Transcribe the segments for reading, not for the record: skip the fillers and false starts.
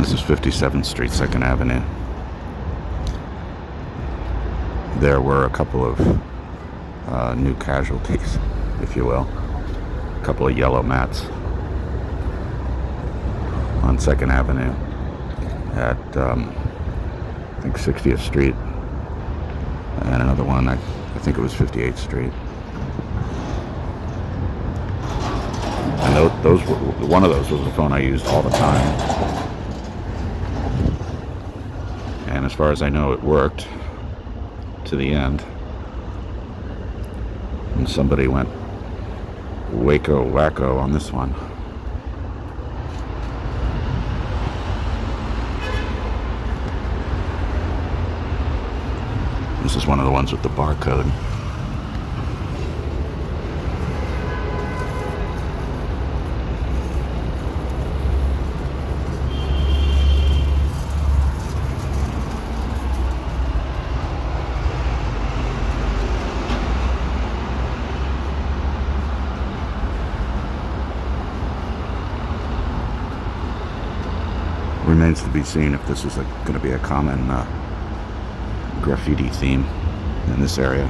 This is 57th Street, 2nd Avenue. There were a couple of new casualties, if you will. A couple of yellow mats on 2nd Avenue at, I think, 60th Street. And another one, I think it was 58th Street. And those were, one of those was the phone I used all the time. And as far as I know, it worked to the end. And somebody went waco wacko on this one. This is one of the ones with the barcode. Remains to be seen if this is going to be a common graffiti theme in this area.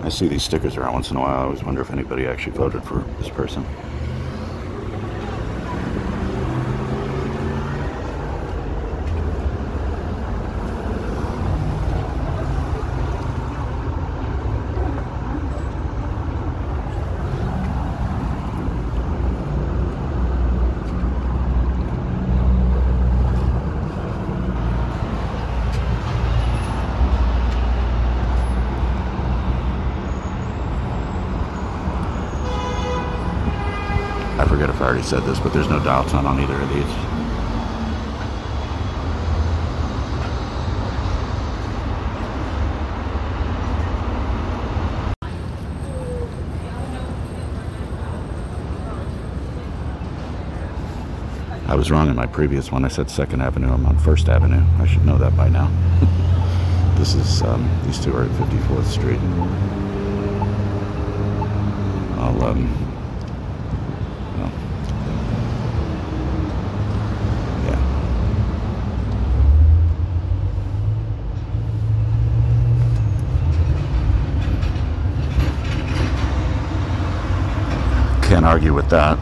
I see these stickers around once in a while. I always wonder if anybody actually voted for this person. I forget if I already said this, but there's no dial tone on either of these. I was wrong in my previous one. I said 2nd Avenue. I'm on 1st Avenue. I should know that by now. This is, these two are at 54th Street. I'll, can't argue with that.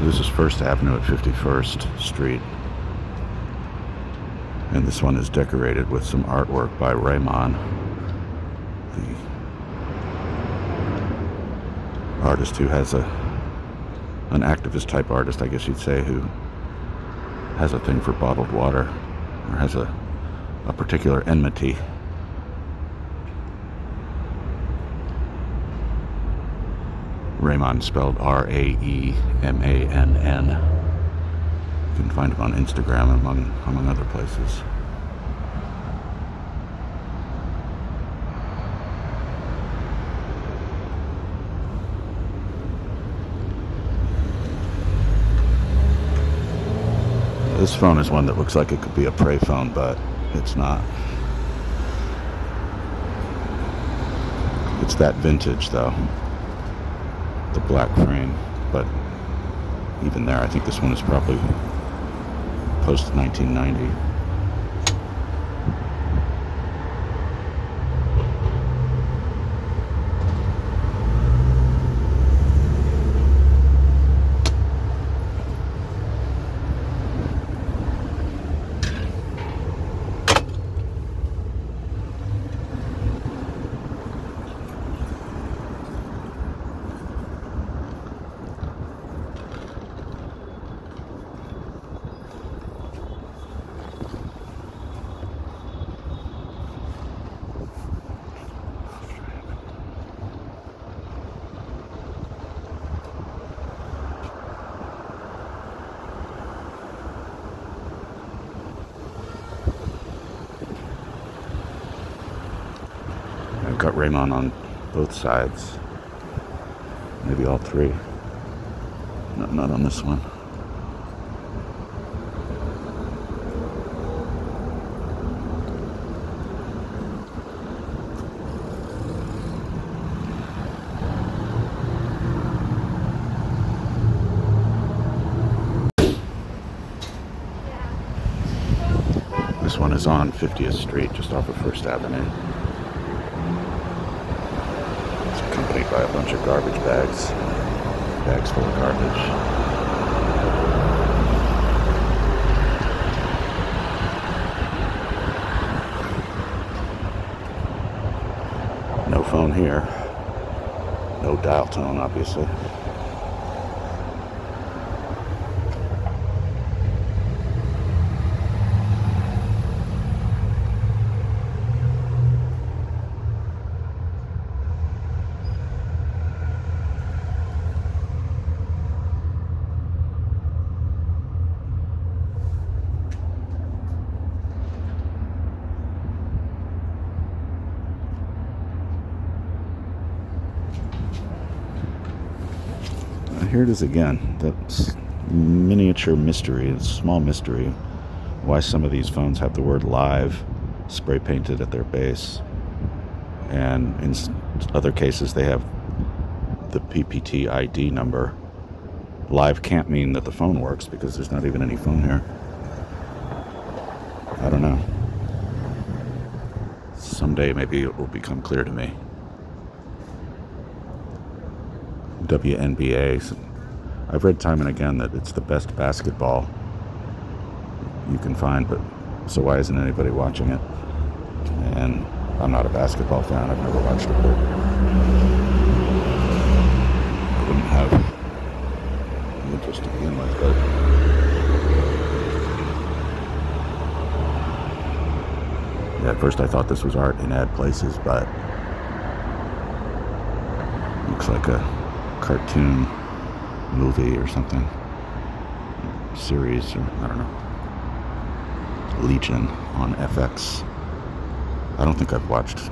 This is 1st Avenue at 51st Street. And this one is decorated with some artwork by Raymond. The artist who has an activist type artist, I guess you'd say, who has a thing for bottled water, or has a particular enmity. Raymond, spelled R-A-E-M-A-N-N. You can find him on Instagram, among other places. This phone is one that looks like it could be a Payphone, but it's not. It's that vintage, though. The black frame. But even there, I think this one is probably post 1990. I've got Raymond on both sides. Maybe all three. Not on this one. This one is on 50th Street, just off of 1st Avenue. Accompanied by a bunch of garbage bags full of garbage. No phone here. No dial tone, obviously. Here it is again, that miniature mystery, a small mystery, why some of these phones have the word live spray painted at their base, and in other cases they have the PPT ID number. Live can't mean that the phone works because there's not even any phone here. I don't know. Someday maybe it will become clear to me. WNBA. I've read time and again that it's the best basketball you can find, but so why isn't anybody watching it? And I'm not a basketball fan. I've never watched it, but I wouldn't have an interest to begin with. But yeah, at first I thought this was art in ad places, but looks like a cartoon movie or something, series, or I don't know. Legion on FX. I don't think I've watched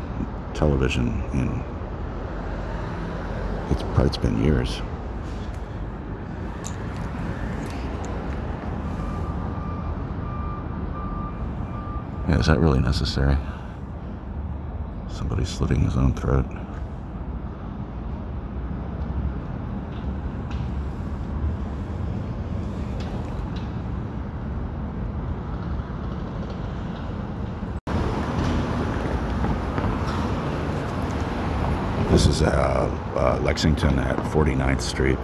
television in it's been years. Yeah, is that really necessary? Somebody slitting his own throat. This is Lexington at 49th Street.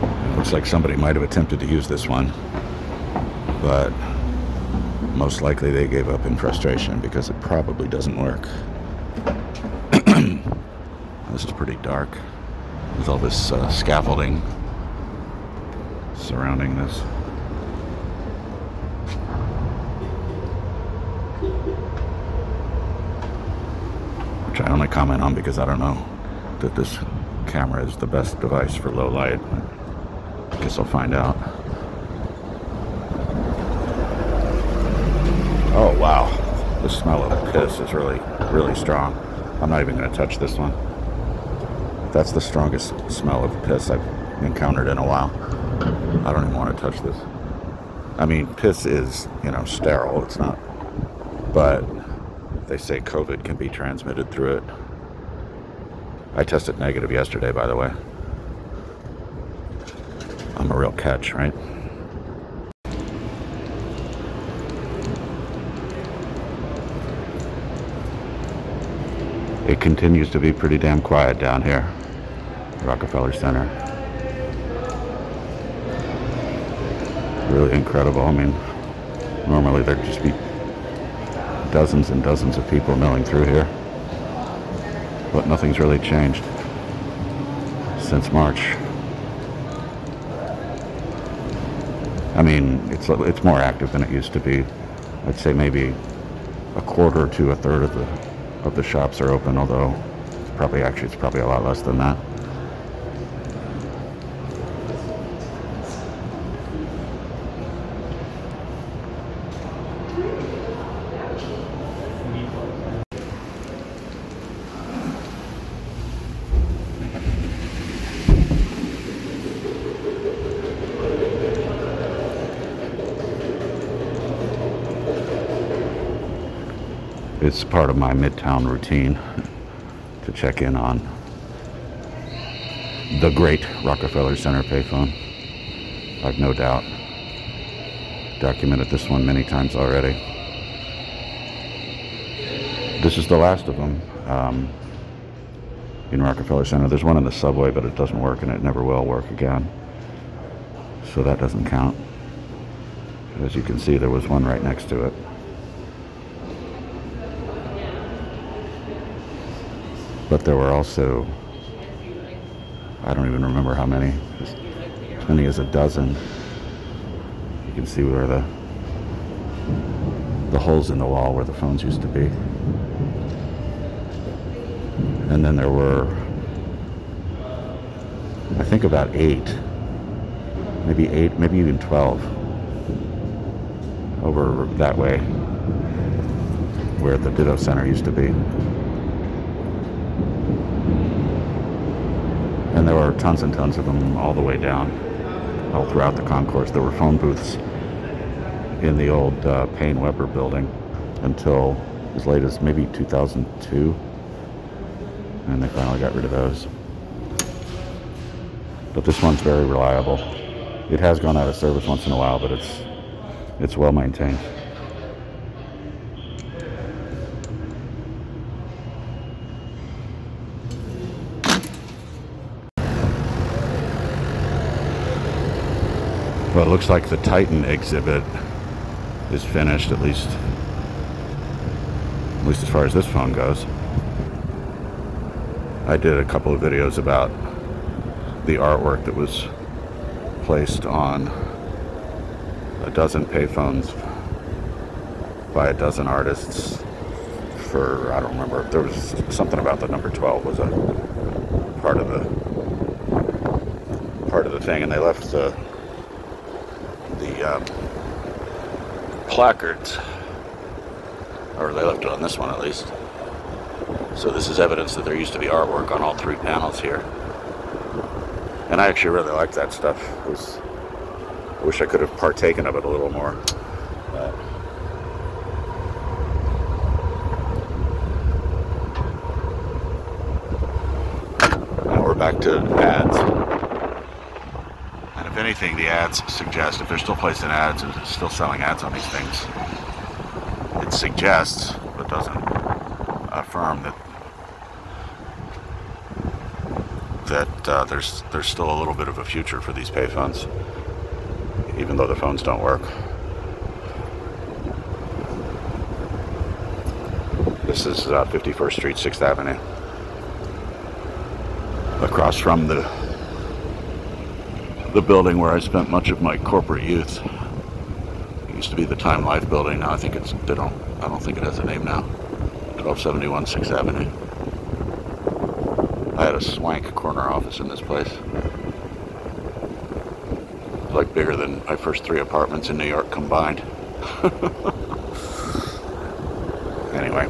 It looks like somebody might have attempted to use this one, but most likely they gave up in frustration because it probably doesn't work. This is pretty dark with all this scaffolding surrounding this. Which I only comment on because I don't know that this camera is the best device for low light. I guess I'll find out. Oh wow, the smell of piss is really, really strong. I'm not even going to touch this one. That's the strongest smell of piss I've encountered in a while. I don't even want to touch this. I mean, piss is, you know, sterile. It's not, but they say COVID can be transmitted through it. I tested negative yesterday, by the way. I'm a real catch, right? It continues to be pretty damn quiet down here, Rockefeller Center. Really incredible. I mean, normally there'd just be dozens and dozens of people milling through here, but nothing's really changed since March. I mean, it's more active than it used to be. I'd say maybe a quarter to a third of the shops are open, although it's probably a lot less than that. It's part of my Midtown routine to check in on the great Rockefeller Center payphone. I've no doubt documented this one many times already. This is the last of them in Rockefeller Center. There's one in the subway, but it doesn't work and it never will work again. So that doesn't count. As you can see, there was one right next to it. But there were also, I don't even remember how many, as many as a dozen. You can see where the holes in the wall where the phones used to be. And then there were, I think about 8, maybe even 12 over that way where the Ditto Center used to be. And there were tons and tons of them all the way down, all throughout the concourse. There were phone booths in the old Payne Weber building until as late as maybe 2002, and they finally got rid of those. But this one's very reliable. It has gone out of service once in a while, but it's well maintained. Well, it looks like the Titan exhibit is finished, at least as far as this phone goes. I did a couple of videos about the artwork that was placed on a dozen payphones by a dozen artists for, I don't remember, there was something about the number 12 was a part of the thing, and they left the placards, or they left it on this one at least. So this is evidence that there used to be artwork on all 3 panels here. And I actually really like that stuff. I wish I could have partaken of it a little more. Now we're back to ads. If anything, the ads suggest, if they're still placing ads and still selling ads on these things, it suggests, but doesn't affirm that there's still a little bit of a future for these payphones, even though the phones don't work. This is 51st Street, 6th Avenue. across from the building where I spent much of my corporate youth. It used to be the Time Life building. Now I think I don't think it has a name now. 1271 6th Avenue. I had a swank corner office in this place. Like bigger than my first 3 apartments in New York combined. Anyway.